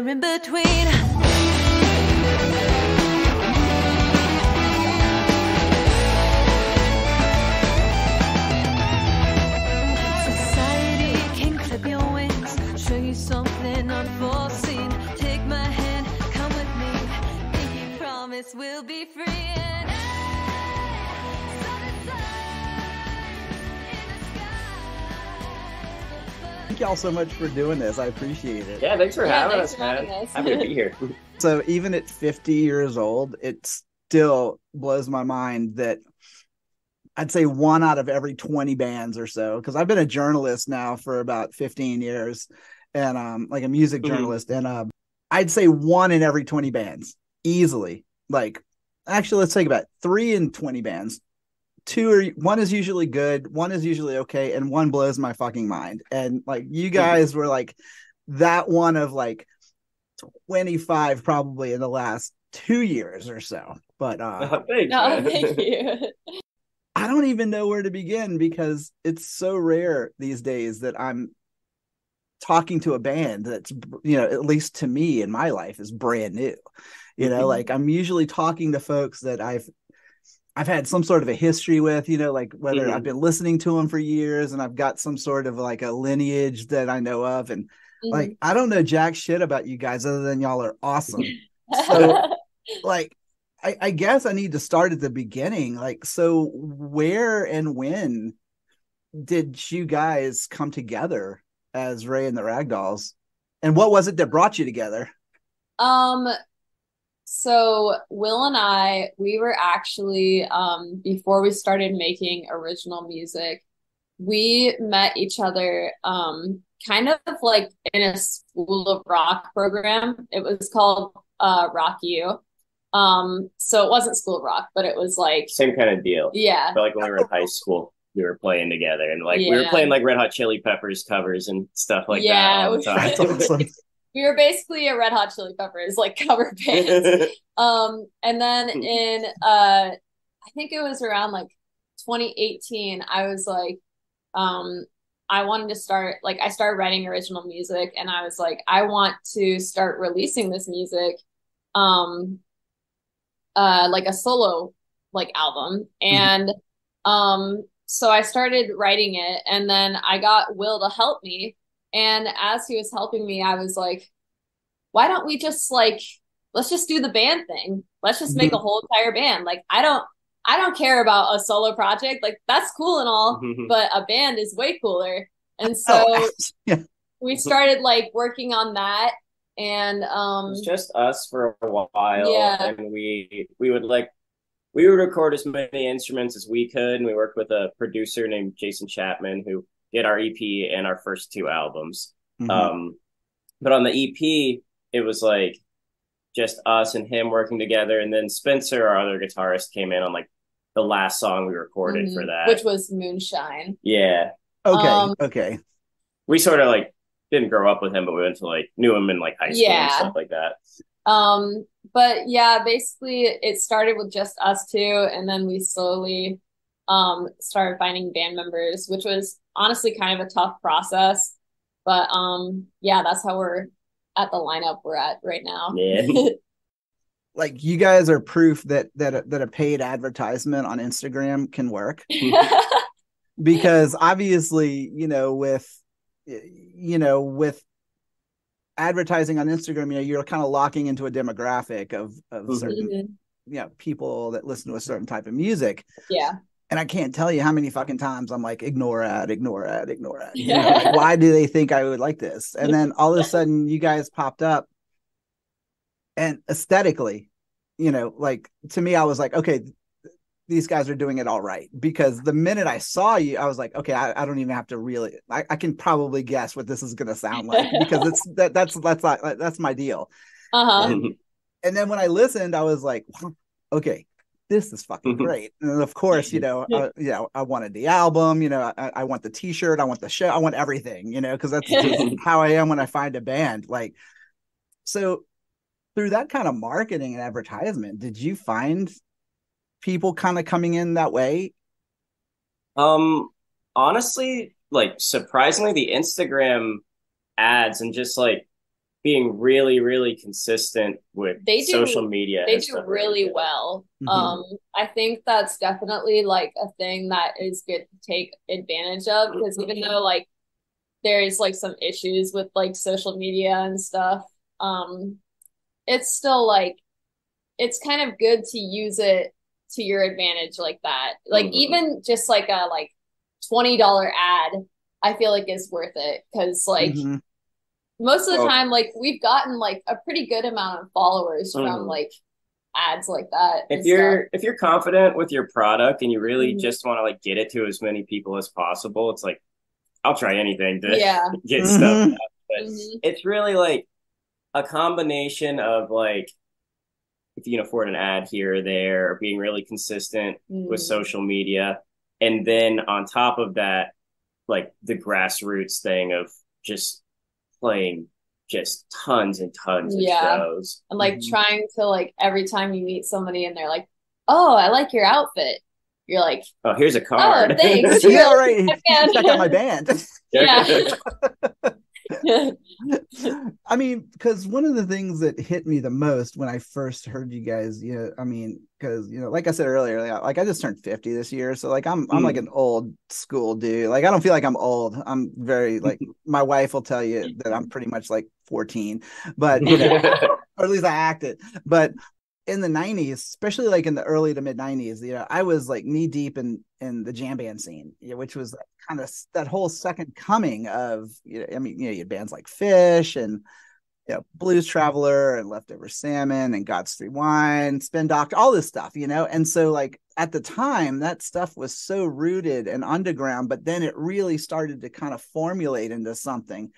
somewhere in between. Society can clip your wings, show you something unforeseen. Take my hand, come with me, pinky promise we'll be free. And Thank y'all so much for doing this. I appreciate it. Yeah, thanks for having thanks us, for having man. us. Happy to be here. So even at 50 years old, it still blows my mind that I'd say 1 out of every 20 bands or so, because I've been a journalist now for about 15 years and like a music journalist. And I'd say 1 in every 20 bands easily. Like, actually, let's think about it. 3 in 20 bands. 1 is usually good, 1 is usually okay, and 1 blows my fucking mind. And like you guys were like that one of like 25 probably in the last 2 years or so. But Thanks, No, man. thank you. I don't even know where to begin because it's so rare these days that I'm talking to a band that's, at least to me in my life, is brand new. Like I'm usually talking to folks that I've had some sort of a history with, like whether I've been listening to them for years and I've got some sort of like a lineage that I know of. And like, I don't know jack shit about you guys other than y'all are awesome. So like, I guess I need to start at the beginning. Like, so where and when did you guys come together as Ray and the Ragdolls? And what was it that brought you together? So Will and I, we were actually, before we started making original music, we met each other, kind of like in a School of Rock program. It was called, Rock U. So it wasn't School of Rock, but it was like, Same kind of deal. yeah. But like when we were in high school, we were playing together and like we were playing like Red Hot Chili Peppers covers and stuff like that all the time. That's awesome. We were basically a Red Hot Chili Peppers like cover band. And then in I think it was around like 2018, I was like, I wanted to start, like, I started writing original music and I was like, I want to start releasing this music, like a solo like album. And so I started writing it and then I got Will to help me. And as he was helping me, I was like, why don't we just like, let's just do the band thing. Let's just make a whole entire band. Like, I don't care about a solo project. Like, that's cool and all, but a band is way cooler. And so we started like working on that. And it was just us for a while. Yeah. And we would record as many instruments as we could. And we worked with a producer named Jason Chapman who did our EP and our first 2 albums. But on the EP, it was like just us and him working together. And then Spencer, our other guitarist, came in on like the last song we recorded for that. Which was Moonshine. Yeah. Okay. We sort of like didn't grow up with him, but we went to like knew him in like high school and stuff like that. But yeah, basically it started with just us 2. And then we slowly started finding band members, which was honestly kind of a tough process. But yeah, that's how we're at the lineup we're at right now. Yeah. Like you guys are proof that a paid advertisement on Instagram can work. Because obviously, with advertising on Instagram, you're kind of locking into a demographic of certain people that listen to a certain type of music. Yeah. And I can't tell you how many fucking times I'm like, ignore ad. Like, why do they think I would like this? And then all of a sudden you guys popped up and aesthetically, like to me, I was like, okay, these guys are doing it all right. Because the minute I saw you, I was like, okay, I don't even have to really, I can probably guess what this is going to sound like because that's my deal. And then when I listened, I was like, okay, this is fucking great. And of course, I wanted the album, I want the t-shirt, I want the show, I want everything, because that's just how I am when I find a band. Like, so through that kind of marketing and advertisement, did you find people kind of coming in that way? Honestly, like surprisingly, the Instagram ads and just like being really, really consistent with social media. They do really well. I think that's definitely like a thing that is good to take advantage of, because even though like there's like some issues with like social media and stuff, it's still like, it's kind of good to use it to your advantage like that. Like even just like a like $20 ad, I feel like is worth it, because like most of the time, like we've gotten like a pretty good amount of followers from like ads like that. If you're confident with your product and you really just want to like get it to as many people as possible, it's like, I'll try anything to get stuff out. But it's really like a combination of like, if you can afford an ad here or there, or being really consistent with social media. And then on top of that, like the grassroots thing of just playing just tons and tons of shows. And like trying to like, every time you meet somebody and they're like, oh, I like your outfit, you're like, oh, here's a card. Oh, thanks. Yeah, right. Check out my band. Yeah. I mean, because one of the things that hit me the most when I first heard you guys, I mean, because like I said earlier, like I just turned 50 this year, so like I'm like an old school dude. Like I don't feel like I'm old. I'm very like, my wife will tell you that I'm pretty much like 14, but or at least I act it. But in the 90s, especially like in the early to mid 90s, I was like knee deep in the jam band scene, which was kind of that whole second coming of, I mean, you had bands like Fish and Blues Traveler and Leftover Salmon and God's Three Wine, Spin Doctor, all this stuff, and so like at the time that stuff was so rooted and underground, but then it really started to kind of formulate into something.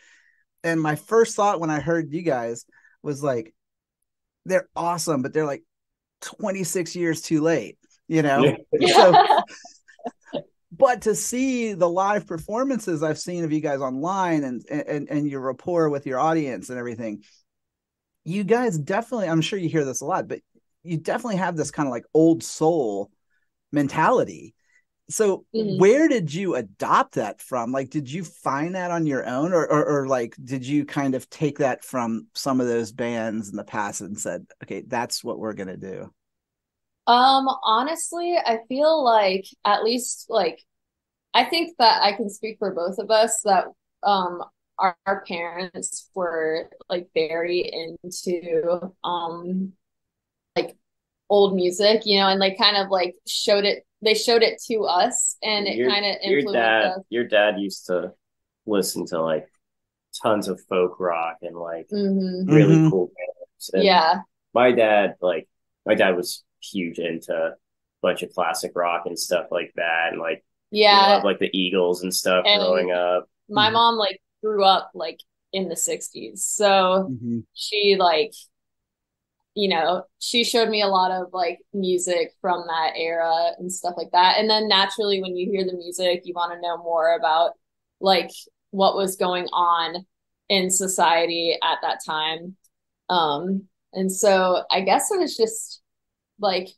And my first thought when I heard you guys was like, they're awesome, but they're like 26 years too late, So, but to see the live performances I've seen of you guys online and your rapport with your audience and everything, you guys definitely, I'm sure you hear this a lot, but you definitely have this kind of like old soul mentality. So where did you adopt that from? Like, did you find that on your own, or like, did you kind of take that from some of those bands in the past and said, okay, that's what we're going to do? Honestly, I feel like, at least like, I think that I can speak for both of us that, our parents were like very into, like old music, and like kind of like they showed it to us, and it kind of influenced us. Your dad used to listen to like tons of folk rock and like really cool bands. And my dad was huge into a bunch of classic rock and stuff like that, and like loved like the Eagles and stuff growing up. My mom like grew up like in the 60s, so she like, she showed me a lot of like music from that era and stuff like that. And then naturally, when you hear the music, you want to know more about like what was going on in society at that time. And so I guess it was just like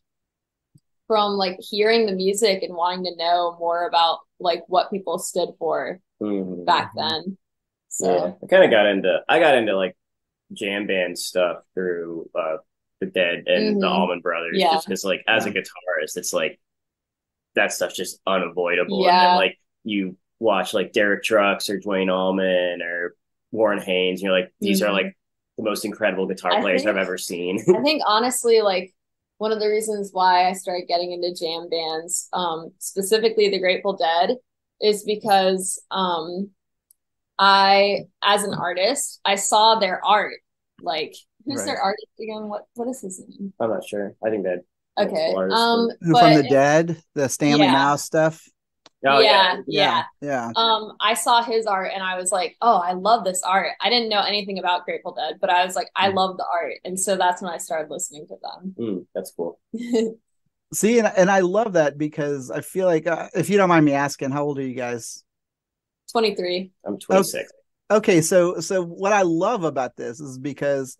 from like hearing the music and wanting to know more about like what people stood for back then. So I got into like jam band stuff through the Dead and the Allman Brothers, just because like as a guitarist, it's like that stuff's just unavoidable. And then like you watch like Derek Trucks or Dwayne Allman or Warren Haynes, and you're like, these are like the most incredible guitar players I've ever seen. I think honestly, like one of the reasons why I started getting into jam bands, specifically the Grateful Dead, is because I, as an artist, I saw their art. Like, who's their artist again? What is his name? I'm not sure. I think that. Okay. From the Dead, the Stanley Mouse stuff. Oh, yeah. I saw his art and I was like, oh, I love this art. I didn't know anything about Grateful Dead, but I was like, I love the art. And so that's when I started listening to them. That's cool. See, and I love that, because I feel like, if you don't mind me asking, how old are you guys? 23. I'm 26. Okay, so what I love about this is because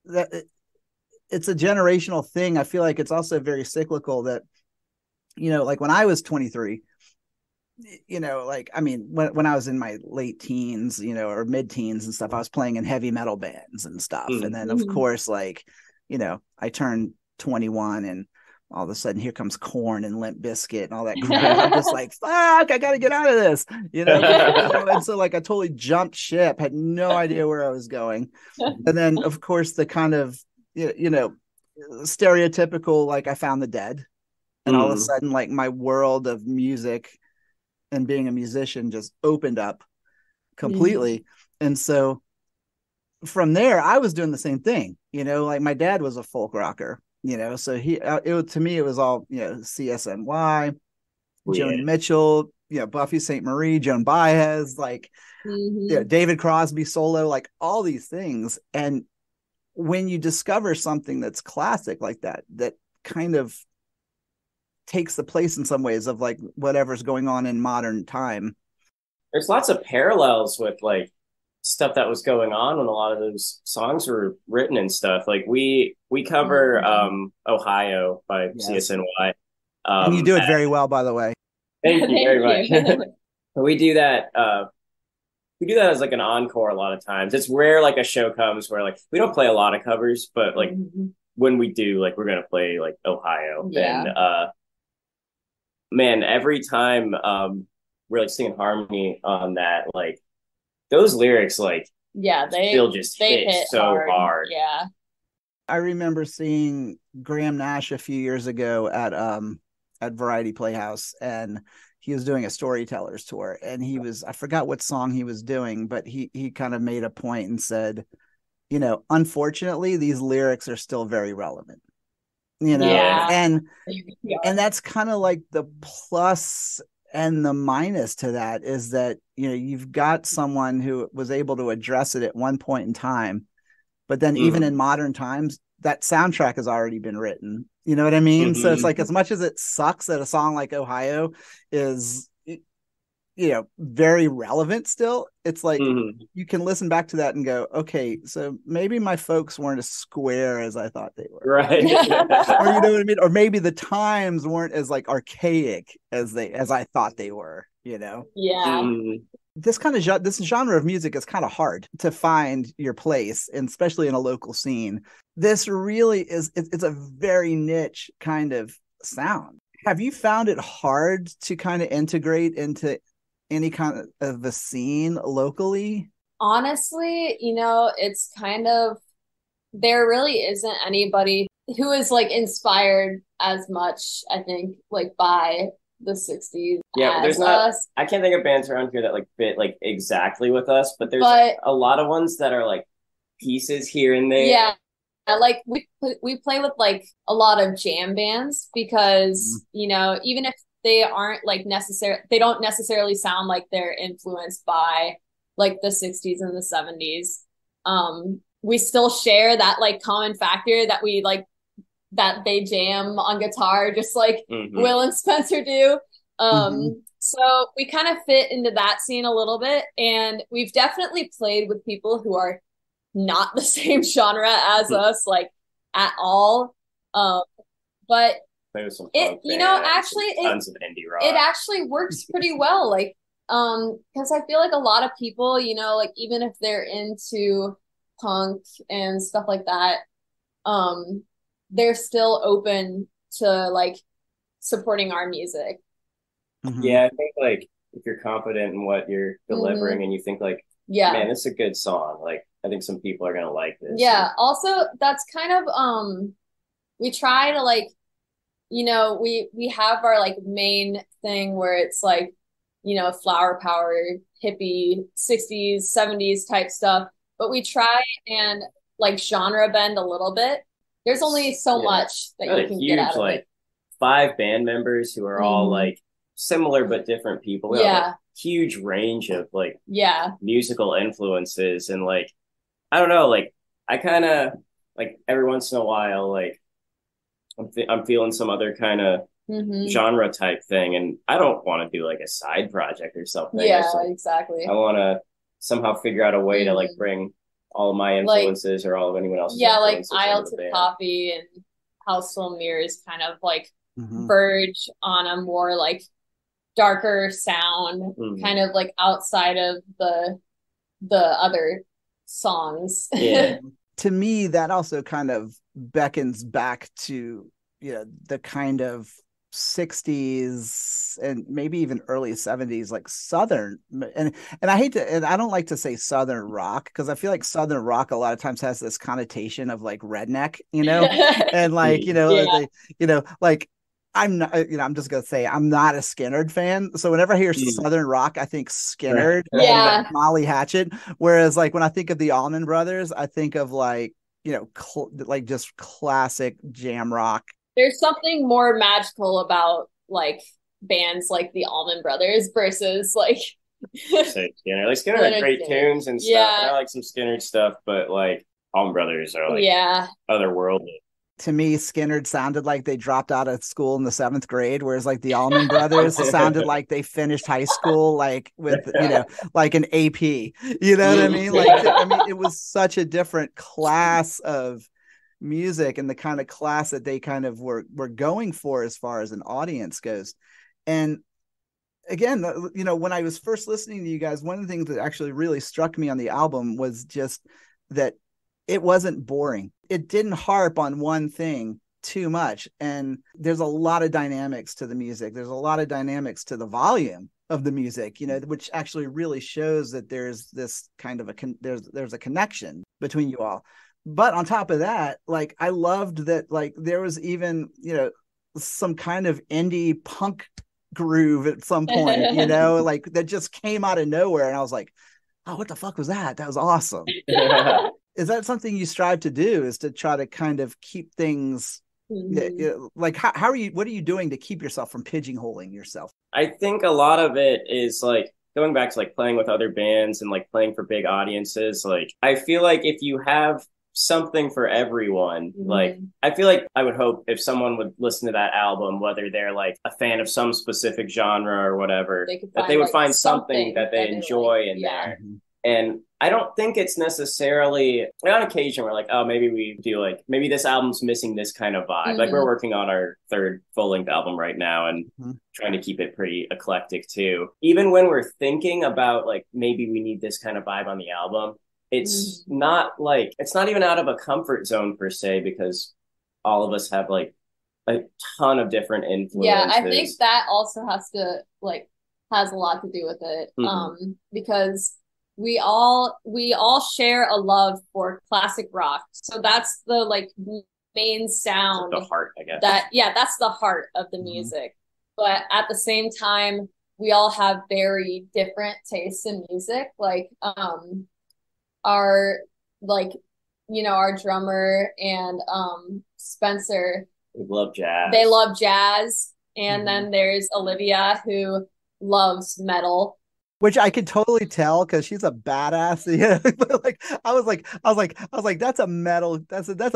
it's a generational thing. I feel like it's also very cyclical that, like when I was 23, you know, like, I mean, when I was in my late teens, you know, or mid-teens and stuff, I was playing in heavy metal bands and stuff. And then of course, like, you know, I turned 21 and all of a sudden here comes Korn and Limp Bizkit and all that crap. I'm just like, fuck, I gotta get out of this, you know? And so like I totally jumped ship, had no idea where I was going. And then of course the kind of, you know, stereotypical, like I found the Dead, and all of a sudden like my world of music and being a musician just opened up completely. And so from there, I was doing the same thing, you know, like my dad was a folk rocker, you know, so to me, it was all, you know, CSNY, Joni Mitchell, you know, Buffy St. Marie, Joan Baez, like, you know, David Crosby solo, like all these things. And when you discover something that's classic like that, that kind of takes the place in some ways of like whatever's going on in modern time. There's lots of parallels with like stuff that was going on when a lot of those songs were written and stuff. Like we cover Ohio by CSNY. And you do it very well, by the way. Thank you very much. We do that as like an encore a lot of times. It's rare like a show comes where like we don't play a lot of covers, but like when we do, like we're gonna play like Ohio. And man, every time we're like singing harmony on that, like those lyrics, like they still just hit so hard. Yeah. I remember seeing Graham Nash a few years ago at Variety Playhouse, and he was doing a storytellers tour, and I forgot what song he was doing, but he kind of made a point and said, you know, unfortunately, these lyrics are still very relevant. You know, and that's kind of like the plus and the minus to that is that, you know, you've got someone who was able to address it at one point in time, but then even in modern times, that soundtrack has already been written. You know what I mean? So it's like, as much as it sucks that a song like Ohio is, you know, very relevant still, it's like you can listen back to that and go, okay, so maybe my folks weren't as square as I thought they were. Right. Or you know what I mean? Or maybe the times weren't as like archaic as I thought they were, you know? Yeah. This genre of music is kind of hard to find your place, and especially in a local scene. This really it's a very niche kind of sound. Have you found it hard to kind of integrate into any kind of a scene locally? Honestly, you know, it's kind of, there really isn't anybody who is like inspired as much, I think, like by the 60s. Yeah, there's not us. I can't think of bands around here that like fit like exactly with us, but there's a lot of ones that are like pieces here and there. Yeah. Like we play with like a lot of jam bands because, you know, even if they aren't like they don't necessarily sound like they're influenced by like the 60s and the 70s. We still share that like common factor that we like, that they jam on guitar, just like Will and Spencer do. So we kind of fit into that scene a little bit. And we've definitely played with people who are not the same genre as us, like at all. But it, you know, actually tons of indie rock. It actually works pretty well. Like, because I feel like a lot of people, you know, like even if they're into punk and stuff like that, they're still open to like supporting our music. Yeah, I think like if you're confident in what you're delivering and you think like, man, this is a good song, like I think some people are gonna like this. Yeah. Also, that's kind of we try to like, you know, we have our like main thing where it's like, you know, flower power, hippie, 60s, 70s type stuff, but we try and like genre bend a little bit. There's only so much that you can get out of it. 5 band members who are all like similar but different people. We have a huge range of like musical influences, and like I don't know, like I kind of like every once in a while like I'm feeling some other kind of genre type thing, and I don't want to do like a side project or something. Yeah, exactly. I want to somehow figure out a way to like bring all of my influences or all of anyone else's influences. Like Isle to Coffee and House Full of Mirrors kind of like verge on a more like darker sound, kind of like outside of the other songs. Yeah. To me, that also kind of beckons back to, you know, the kind of 60s and maybe even early 70s, like Southern, and I hate to, and I don't like to say Southern rock, because I feel like Southern rock a lot of times has this connotation of like redneck, you know, and like, you know, like I'm not, you know, I'm just gonna say I'm not a Skynyrd fan, so whenever I hear Southern rock, I think Skynyrd and Molly Hatchet. Whereas, like, when I think of the Allman Brothers, I think of like, you know, like just classic jam rock. There's something more magical about like bands like the Allman Brothers versus like Skynyrd. Like Skynyrd had great tunes and stuff. And I like some Skynyrd stuff, but like Allman Brothers are like otherworldly. To me, Skynyrd sounded like they dropped out of school in the 7th grade, whereas like the Allman Brothers sounded like they finished high school, like with, you know, like an AP. You know what I mean? Like, I mean, it was such a different class of music and the kind of class that they kind of were going for as far as an audience goes. And again, you know, when I was first listening to you guys, one of the things that actually really struck me on the album was just that it wasn't boring. It didn't harp on one thing too much. And there's a lot of dynamics to the music. There's a lot of dynamics to the volume of the music, you know, which actually really shows that there's this kind of there's a connection between you all. But on top of that, like, I loved that, like, there was even, you know, some kind of indie punk groove at some point, you know, like that just came out of nowhere. And I was like, oh, what the fuck was that? That was awesome. Is that something you strive to do, is to try to kind of keep things like, how are you, what are you doing to keep yourself from pigeonholing yourself? I think a lot of it is like going back to like playing with other bands and like playing for big audiences. Like, I feel like if you have something for everyone, like, I feel like I would hope if someone would listen to that album, whether they're like a fan of some specific genre or whatever, that they would find something that they enjoy in there. And I don't think it's necessarily, on occasion we're like, oh, maybe we do like, maybe this album's missing this kind of vibe. Like, we're working on our 3rd full-length album right now and trying to keep it pretty eclectic too. Even when we're thinking about like, maybe we need this kind of vibe on the album, it's not like, it's not even out of a comfort zone per se, because all of us have like a ton of different influences. Yeah, I think that also has a lot to do with it. Because we all share a love for classic rock. So that's the like main sound. The heart, I guess. That's the heart of the music. But at the same time, we all have very different tastes in music. Like, our, like, you know, our drummer and Spencer, they love jazz. And then there's Olivia, who loves metal, which I could totally tell because she's a badass. Yeah, but like I was like, that's a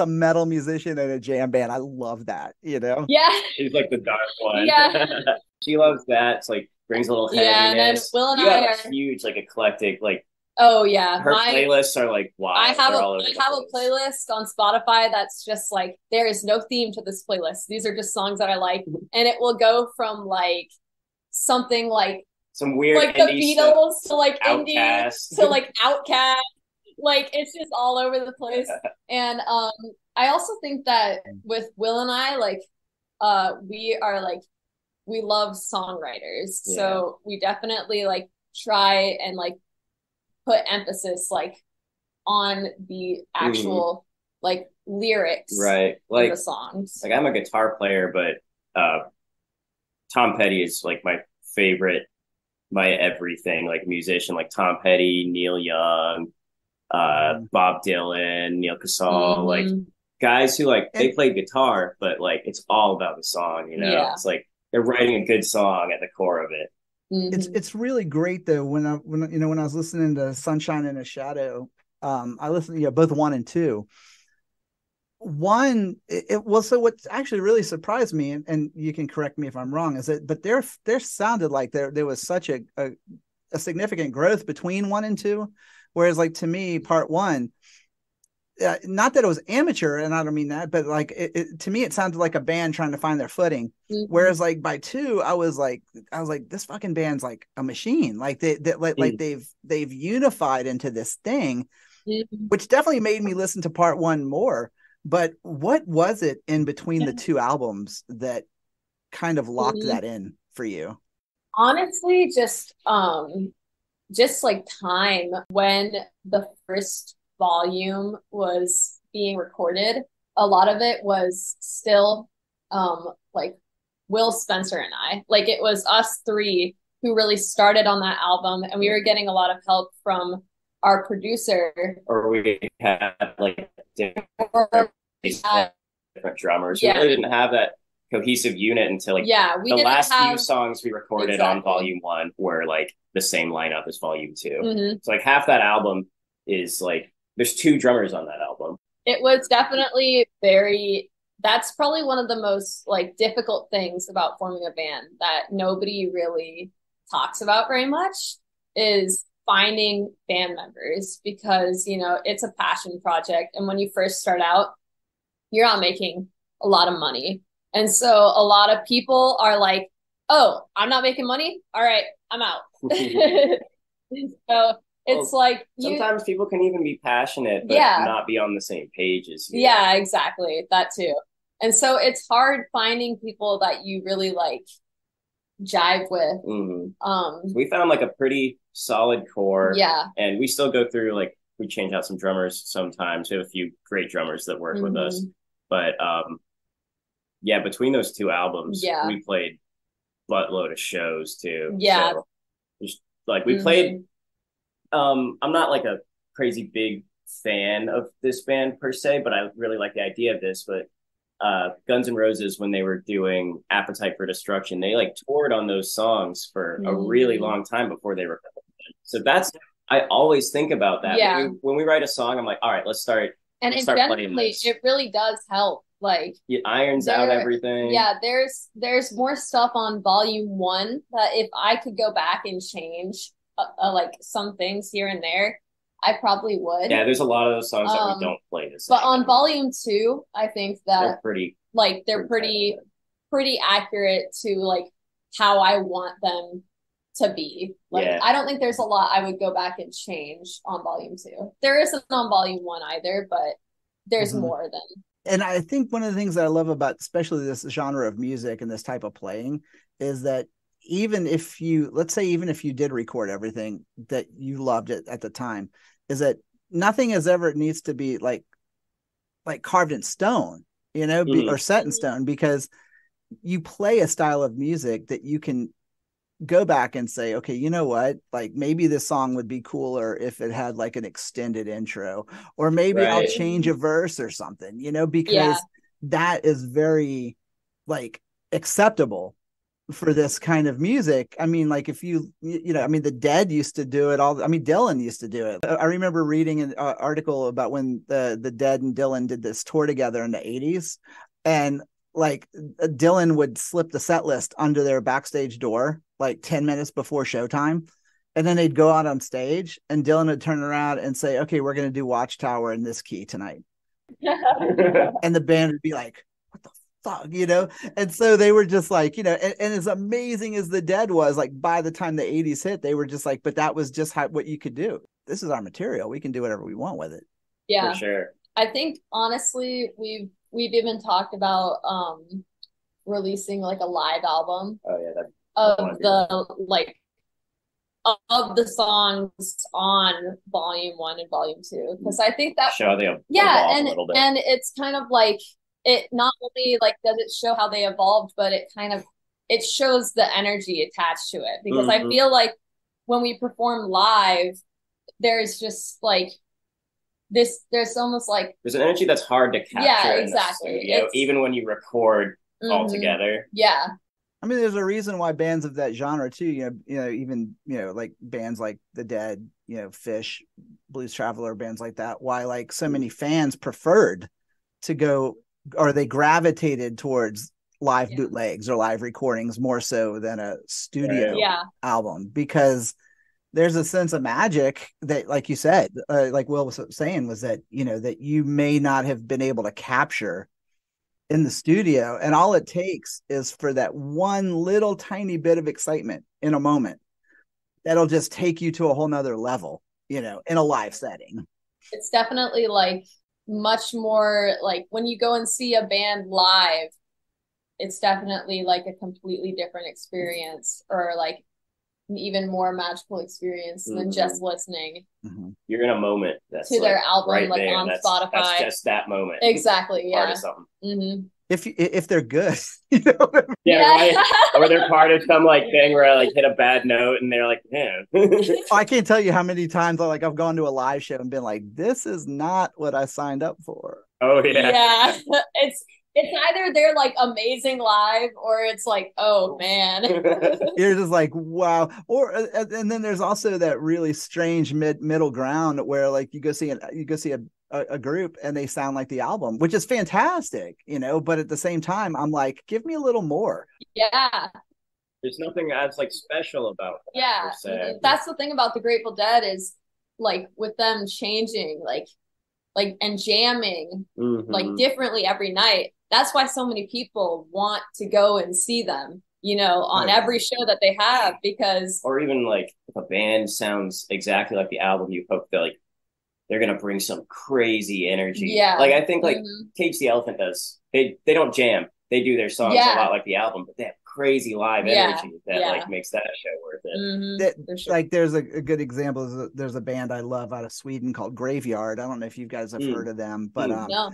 metal musician in a jam band. I love that, you know. Yeah, she's like the dark one. Yeah, she loves that. It's like brings a little heaviness. Yeah, and then Will and you I have a huge like eclectic like. Oh yeah, her playlists are like wild. I have a playlist on Spotify that's just like, there is no theme to this playlist. These are just songs that I like, and it will go from like something like some weird like the Beatles to like Outcast. indie to like Outcast. Like, it's just all over the place. And I also think that with Will and I, like, we are like, we love songwriters. Yeah. So we definitely like try and like put emphasis like on the actual like lyrics, right? Like the songs. Like, I'm a guitar player, but Tom Petty is like my favorite, my everything, like musician. Like Tom Petty, Neil Young, Bob Dylan, Neil Casal, like guys who like they play guitar, but like it's all about the song, you know. It's like they're writing a good song at the core of it. It's really great though. When I was listening to Sunshine in a Shadow, I listened to both 1 and 2. One, so what actually really surprised me, and you can correct me if I'm wrong, is that but there sounded like there was such a significant growth between 1 and 2, whereas like to me part 1, not that it was amateur, and I don't mean that, but like to me, it sounded like a band trying to find their footing. Mm-hmm. Whereas like by 2, I was like, this fucking band's like a machine. Like they've unified into this thing, mm-hmm. which definitely made me listen to part 1 more. But what was it in between the 2 albums that kind of locked mm-hmm. that in for you? Honestly, just like time when the first volume was being recorded. A lot of it was still like Will, Spencer, and I. Like it was us 3 who really started on that album, and we were getting a lot of help from our producer. Or we had like different drummers. We really didn't have that cohesive unit until like the last few songs we recorded on volume 1 were like the same lineup as volume 2. Mm-hmm. So like half that album is like there's 2 drummers on that album. It was definitely that's probably one of the most like difficult things about forming a band that nobody really talks about very much is finding band members, because it's a passion project, and when you first start out you're not making a lot of money, and so a lot of people are like, oh, I'm not making money, all right, I'm out. So it's like sometimes people can even be passionate but not be on the same page as you. Yeah, exactly, that too. And so it's hard finding people that you really like jive with. Mm-hmm. So we found like a pretty solid core, and we still go through, like, we change out some drummers sometimes. We have a few great drummers that work mm-hmm. with us, but between those 2 albums we played buttload of shows too. So like we mm-hmm. played I'm not like a crazy big fan of this band per se, but I really like the idea of this. But Guns N' Roses, when they were doing Appetite for Destruction, they like toured on those songs for a really long time before they recorded them. So I always think about that. Yeah. When we write a song, I'm like, all right, let's start. And generally, it really does help. Like it irons out everything. Yeah, there's more stuff on volume 1 that if I could go back and change like some things here and there, I probably would. Yeah, there's a lot of those songs that we don't play this. But on volume 2, I think that they're pretty accurate to like how I want them to be. Like I don't think there's a lot I would go back and change on volume 2. There isn't on volume 1 either, but there's mm-hmm. more than. And I think one of the things that I love about especially this genre of music and this type of playing is that even if you did record everything that you loved it at the time, is that nothing needs to be like carved in stone, or set in stone, because you play a style of music that you can go back and say, okay, you know what? Like maybe this song would be cooler if it had like an extended intro, or maybe I'll change a verse or something, because that is very like acceptable for this kind of music. I mean, like if the Dead used to do it all. I mean, Dylan used to do it. I remember reading an article about when the Dead and Dylan did this tour together in the 80s, and like Dylan would slip the set list under their backstage door like 10 minutes before showtime, and then they'd go out on stage and Dylan would turn around and say, okay, we're going to do Watchtower in this key tonight. And the band would be like, what the fuck, and so they were just like, and as amazing as the Dead was, like by the time the 80s hit, they were just like, but that was just what you could do. This is our material, we can do whatever we want with it. Yeah, for sure. I think honestly we've even talked about releasing like a live album of the songs on volume 1 and volume 2, because I think that show they evolved and a little bit. And it's kind of like it not only like does it show how they evolved, but it shows the energy attached to it, because mm-hmm. I feel like when we perform live, there's just like there's almost like there's an energy that's hard to capture in the studio, even when you record mm-hmm. all together. Yeah. I mean, there's a reason why bands of that genre too, even like bands like the Dead, Fish, Blues Traveler, bands like that, why like so many fans preferred to go, or they gravitated towards live bootlegs or live recordings more so than a studio album, because there's a sense of magic that, like you said, like Will was saying, was that, you know, that you may not have been able to capture in the studio. And all it takes is for that one little tiny bit of excitement in a moment that'll just take you to a whole nother level, you know, in a live setting. It's definitely like much more like when you go and see a band live, it's definitely like a completely different experience, or like an even more magical experience than just listening. You're in a moment that's to their album, right like there. on That's, Spotify. That's just that moment. Exactly. Yeah. Part of something. If they're good, you know? Yeah, right. Or they're part of some like thing where I like hit a bad note and they're like, man. I can't tell you how many times I've gone to a live show and been like, this is not what I signed up for. Oh yeah. Yeah. It's either they're like amazing live, or it's like, oh man. You're just like, wow. Or and then there's also that really strange middle ground where like you go see a group and they sound like the album, which is fantastic, you know, but at the same time I'm like, give me a little more. Yeah. There's nothing that's like special about that. Yeah. That's the thing about the Grateful Dead is like with them changing like and jamming like differently every night. That's why so many people want to go and see them, you know, on every show that they have, because or even like if a band sounds exactly like the album you hope they're gonna bring some crazy energy. Yeah. Like I think like Cage the Elephant does. They don't jam. They do their songs a lot like the album, but they have crazy live energy that like makes that show worth it. Sure. Like there's a good example. There's a band I love out of Sweden called Graveyard. I don't know if you guys have heard of them, but no.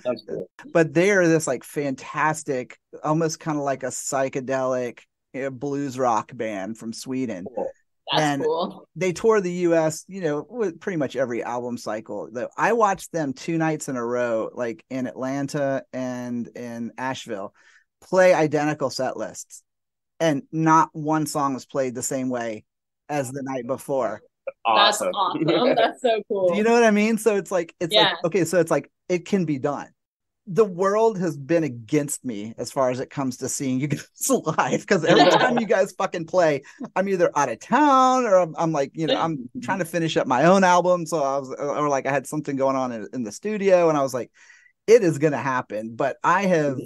But they're this like fantastic, almost kind of like a psychedelic blues rock band from Sweden. Cool. That's cool. They tour the US, you know, with pretty much every album cycle. I watched them 2 nights in a row, like in Atlanta and in Asheville, play identical set lists, and not one song was played the same way as the night before. Awesome. That's awesome. That's so cool. Do you know what I mean? So it's like okay, so it's like it can be done. The world has been against me as far as it comes to seeing you guys live, because every time you guys fucking play, I'm either out of town or I'm like, you know, I'm trying to finish up my own album. So I had something going on in the studio, and I was like, it is going to happen. But I have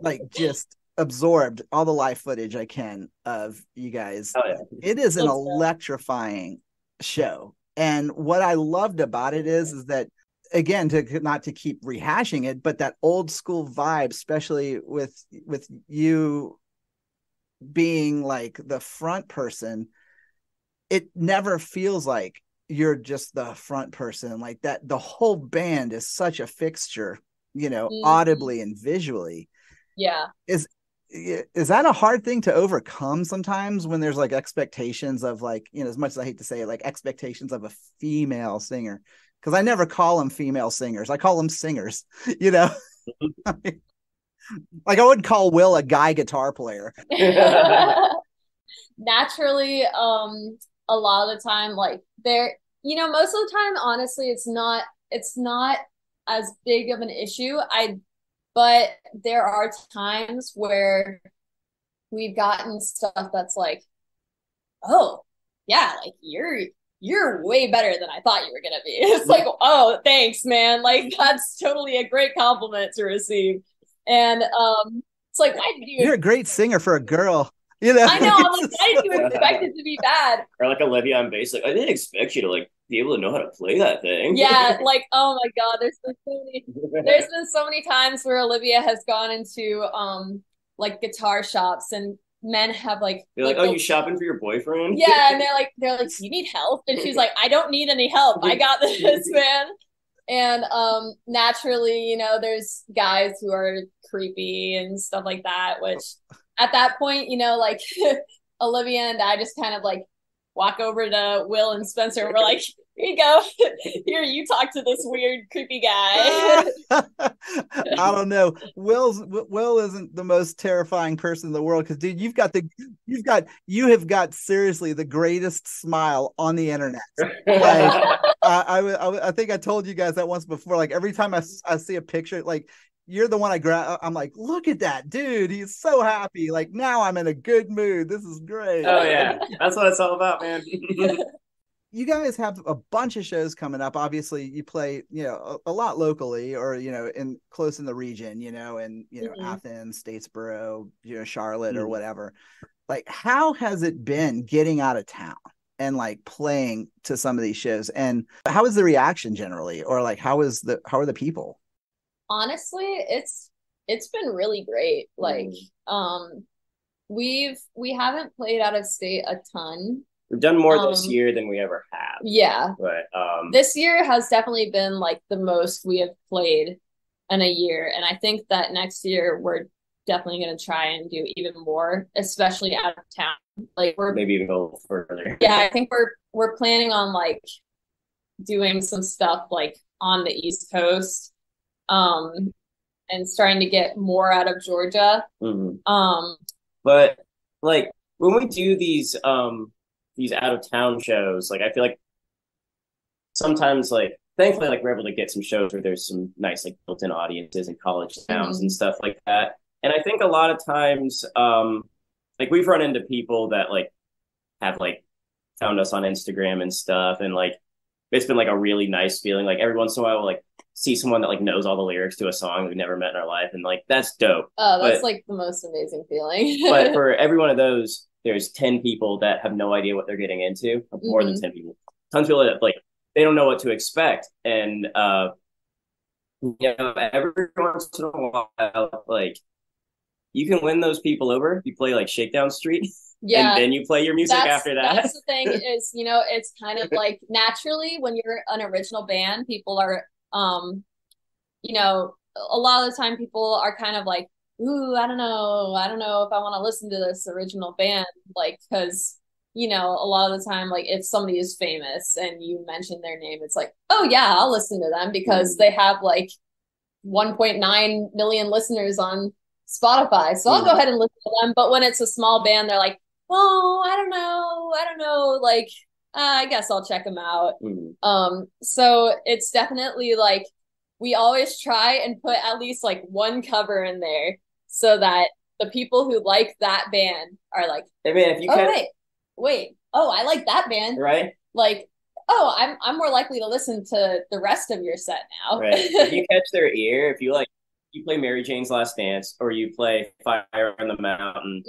like just absorbed all the live footage I can of you guys. Oh, yeah. It is an electrifying show. And what I loved about it is that, again, not to keep rehashing it, but that old school vibe, especially with you being like the front person, it never feels like you're just the front person. Like that, the whole band is such a fixture, you know, audibly and visually. Yeah. Is that a hard thing to overcome sometimes when there's like expectations of like, you know, as much as I hate to say it, like expectations of a female singer? Because I never call them female singers. I call them singers, you know? Like I wouldn't call Will a guy guitar player. Naturally, a lot of the time, like they're, you know, most of the time, honestly, it's not as big of an issue. But there are times where we've gotten stuff that's like, oh, yeah, like you're way better than I thought you were gonna be. It's like, oh, thanks, man. Like that's totally a great compliment to receive. And it's like, why did you? You're a great singer for a girl. You know, I know. I'm like, why did you expect it to be bad? Or like Olivia on bass, like I didn't expect you to like be able to know how to play that thing. Yeah, like oh my god, there's been so many times where Olivia has gone into like guitar shops and men have like they're like, oh, you shopping for your boyfriend? Yeah, and they're like, do you need help? And she's like, I don't need any help. I got this, man. And naturally, you know, there's guys who are creepy and stuff like that, which at that point, you know, like Olivia and I just kind of like walk over to Will and Spencer and we're like, here you go. Here, you talk to this weird, creepy guy. I don't know. Will isn't the most terrifying person in the world because, dude, you have got seriously the greatest smile on the internet. Like, I think I told you guys that once before. Like every time I see a picture, like you're the one I grab. I'm like, look at that dude. He's so happy. Like now I'm in a good mood. This is great. Oh yeah, that's what it's all about, man. you guys have a bunch of shows coming up. Obviously, you play, you know, a lot locally, or, you know, in close in the region, you know, and, you know, Athens, Statesboro, you know, Charlotte or whatever. Like, how has it been getting out of town and like playing to some of these shows? And how is the reaction generally? Or like, how are the people? Honestly, it's been really great. Like, we haven't played out of state a ton. We've done more this year than we ever have. Yeah. But this year has definitely been like the most we have played in a year. And I think that next year we're definitely going to try and do even more, especially out of town. Like, we're maybe even go further. Yeah, I think we're planning on like doing some stuff like on the East Coast, and starting to get more out of Georgia. But like when we do these out of town shows, like I feel like sometimes, like, thankfully, like we're able to get some shows where there's some nice like built-in audiences in college towns and stuff like that. And I think a lot of times, like we've run into people that like have like found us on Instagram and stuff, and like it's been like a really nice feeling. Like every once in a while, we'll like see someone that like knows all the lyrics to a song we've never met in our life, and like that's dope. Oh, that's like the most amazing feeling. But for every one of those, there's 10 people that have no idea what they're getting into. More than 10 people. Tons of people that like they don't know what to expect, and you know, every once in a while, like you can win those people over if you play like Shakedown Street. Yeah. And then you play your music after that. That's the thing is, you know, it's kind of like naturally when you're an original band, people are, you know, a lot of the time people are kind of like, ooh, I don't know if I want to listen to this original band, like, because, you know, a lot of the time, like, if somebody is famous and you mention their name, it's like, oh yeah, I'll listen to them because they have like 1.9 million listeners on Spotify, so I'll go ahead and listen to them. But when it's a small band, they're like, oh, I don't know, like, I guess I'll check them out. So it's definitely like we always try and put at least like one cover in there so that the people who like that band are like, hey man, if you wait, oh, I like that band, right? Like, oh, I'm more likely to listen to the rest of your set now. Right. If you catch their ear, if you like, you play Mary Jane's Last Dance or you play Fire on the Mountain,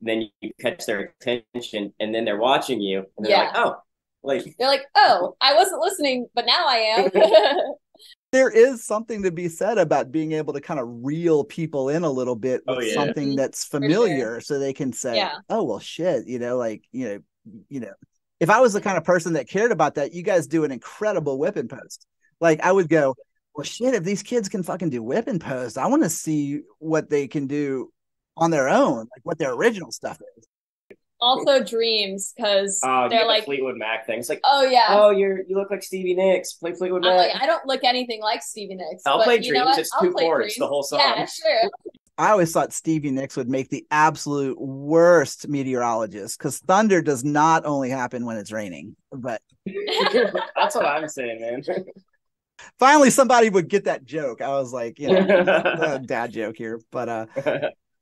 then you catch their attention, and then they're watching you, and they're like, oh, like they're like, oh, I wasn't listening, but now I am. There is something to be said about being able to kind of reel people in a little bit with something that's familiar, so they can say, oh, well, shit, you know, like, you know, if I was the kind of person that cared about that, you guys do an incredible whipping post. Like, I would go, well, shit, if these kids can fucking do whipping post, I want to see what they can do on their own, like what their original stuff is. Also dreams, because they're like Fleetwood Mac thing. It's like, oh yeah, oh you look like Stevie Nicks. Play Fleetwood Mac. Like, I don't look anything like Stevie Nicks. I'll play Dreams. It's 2 chords the whole song. Yeah, sure. I always thought Stevie Nicks would make the absolute worst meteorologist, because thunder does not only happen when it's raining, but that's what I'm saying, man. Finally, somebody would get that joke. I was like, you know, dad joke here, but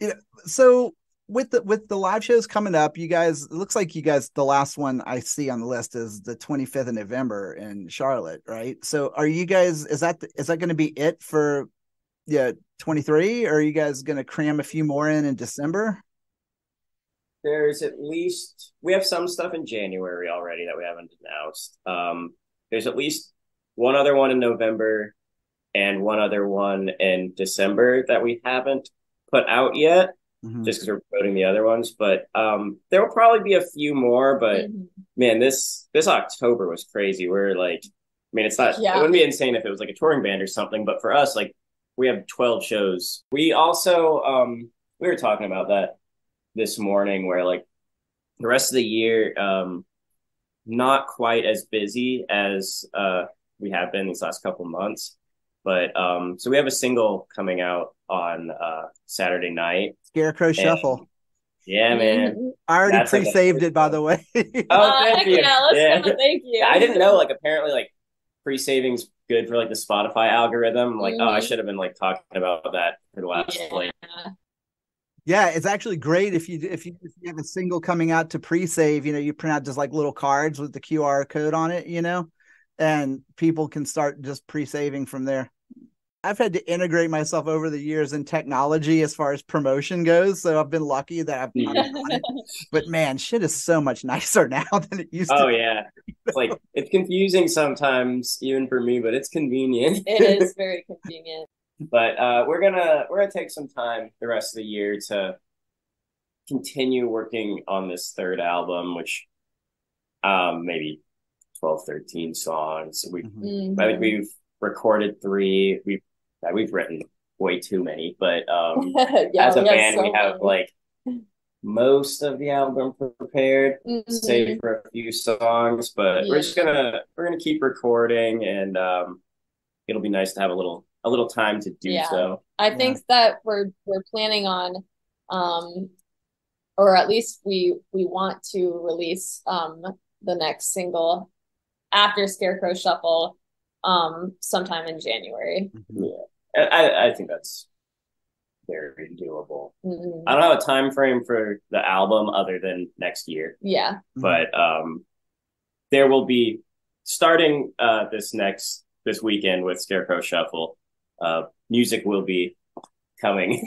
you know, so with the live shows coming up, you guys, it looks like you guys, the last one I see on the list is the 25th of November in Charlotte, right? So are you guys, is that going to be it for 23, or are you guys going to cram a few more in December? There's at least, we have some stuff in January already that we haven't announced. There's at least one other one in November and one other one in December that we haven't put out yet, just because we're promoting the other ones. But there will probably be a few more. But man, this October was crazy. We're like, I mean, it's not, it wouldn't be insane if it was like a touring band or something. But for us, like, we have 12 shows. We also, we were talking about that this morning, where like the rest of the year, not quite as busy as we have been these last couple months. But so we have a single coming out on Saturday night. Scarecrow Shuffle. Yeah, man. I already pre-saved it, by the way. Oh, thank you. Yeah, thank you. I didn't know, like, apparently, like, pre-saving's good for, like, the Spotify algorithm. Like, oh, I should have been, like, talking about that for the last, like... Yeah, it's actually great if you have a single coming out to pre-save, you print out just like little cards with the QR code on it, and people can start just pre-saving from there. I've had to integrate myself over the years in technology as far as promotion goes, so I've been lucky that I've done it. But man, shit is so much nicer now than it used to. Oh yeah, it's like it's confusing sometimes even for me, but it's convenient. It is very convenient. But we're gonna take some time the rest of the year to continue working on this third album, which maybe 12, 13 songs. I think we've recorded 3. We've written way too many, but as a band, we have like most of the album prepared, save for a few songs. But we're gonna keep recording, and it'll be nice to have a little time to do so. I think that we're planning on, or at least we want to release the next single after Scarecrow Shuffle sometime in January. Yeah, I think that's very doable. I don't have a time frame for the album other than next year. Yeah, but there will be, starting this weekend with Scarecrow Shuffle, music will be coming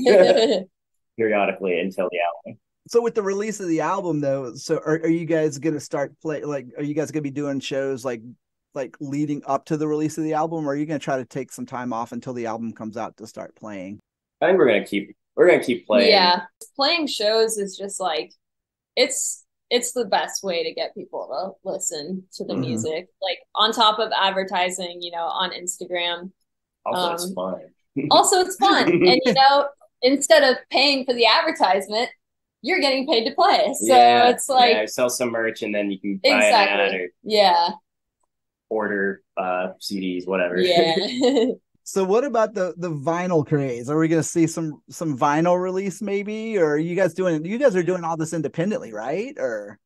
periodically until the album. So with the release of the album though, so are you guys going to start are you guys going to be doing shows like leading up to the release of the album, or are you going to try to take some time off until the album comes out to start playing? I think we're going to keep playing. Yeah. Playing shows is just like, it's the best way to get people to listen to the music. Like on top of advertising, on Instagram. Also, it's fun. It's fun. And, instead of paying for the advertisement, you're getting paid to play. So it's like, sell some merch and then you can buy an ad or order CDs, whatever. Yeah. So what about the vinyl craze? Are we going to see some vinyl release maybe, or are you guys are doing all this independently, right? Or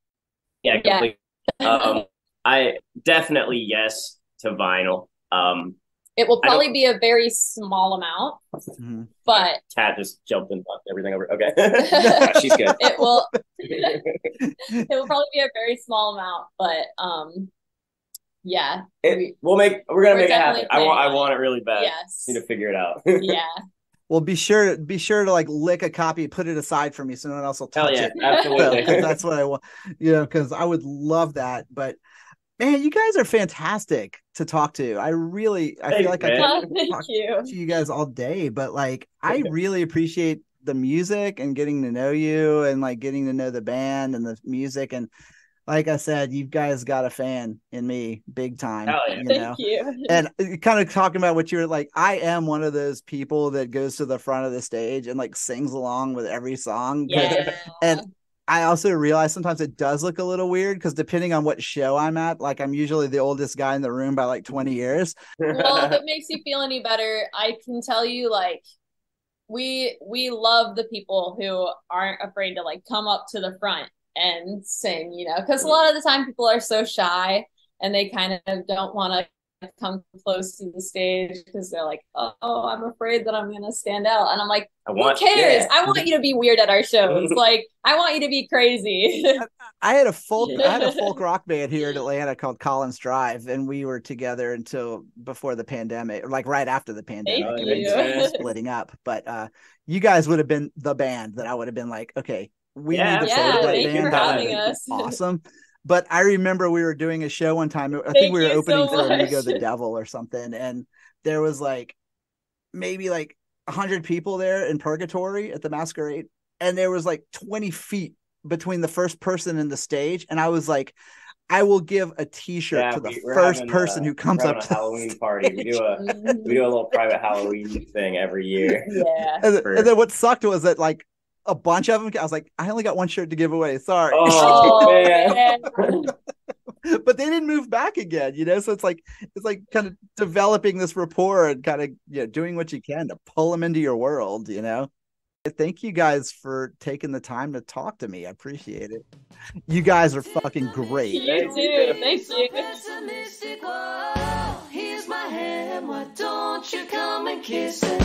completely. I definitely yes to vinyl. It will probably be a very small amount, but Cat just jumped and knocked everything over. Okay, she's good. It will probably be a very small amount, but we're gonna make it happen. I want it really bad. Yes, need to figure it out. Yeah. Well, be sure to like lick a copy, put it aside for me, so no one else will touch it. Absolutely. So, that's what I want. Because I would love that. But man, you guys are fantastic to talk to. I feel like I could talk to you guys all day, but like I really appreciate the music and getting to know you and like getting to know the band and the music. And like I said, you guys got a fan in me big time. Thank you. And kind of talking about what you're like, I am one of those people that goes to the front of the stage and like sings along with every song. Yeah. And I also realize sometimes it does look a little weird because depending on what show I'm at, like I'm usually the oldest guy in the room by like 20 years. Well, if it makes you feel any better, I can tell you like we love the people who aren't afraid to like come up to the front and sing, because a lot of the time people are so shy and they kind of don't want to come close to the stage because they're like, oh, I'm afraid that I'm gonna stand out. And I'm like, who cares? Yeah. I want you to be weird at our shows. Like, I want you to be crazy. I had a folk rock band here in Atlanta called Collins Drive, and we were together until before the pandemic, or like right after the pandemic, and splitting up. But you guys would have been the band that I would have been like, okay, we need to play that band. That would have been awesome. But I remember we were doing a show one time. I think we were opening for Amigo the Devil or something. And there was like maybe like 100 people there in Purgatory at the Masquerade. And there was like 20 feet between the first person and the stage. And I was like, I will give a T-shirt to the first person who comes up to a Halloween party. We do a little private Halloween thing every year. Yeah. And then what sucked was that like a bunch of them, I was like, I only got one shirt to give away. Sorry. Oh, man. But they didn't move back again, so it's like kind of developing this rapport and kind of doing what you can to pull them into your world. Thank you guys for taking the time to talk to me. I appreciate it. You guys are fucking great. You too. Thank you. Here's my hand, why don't you come and kiss it?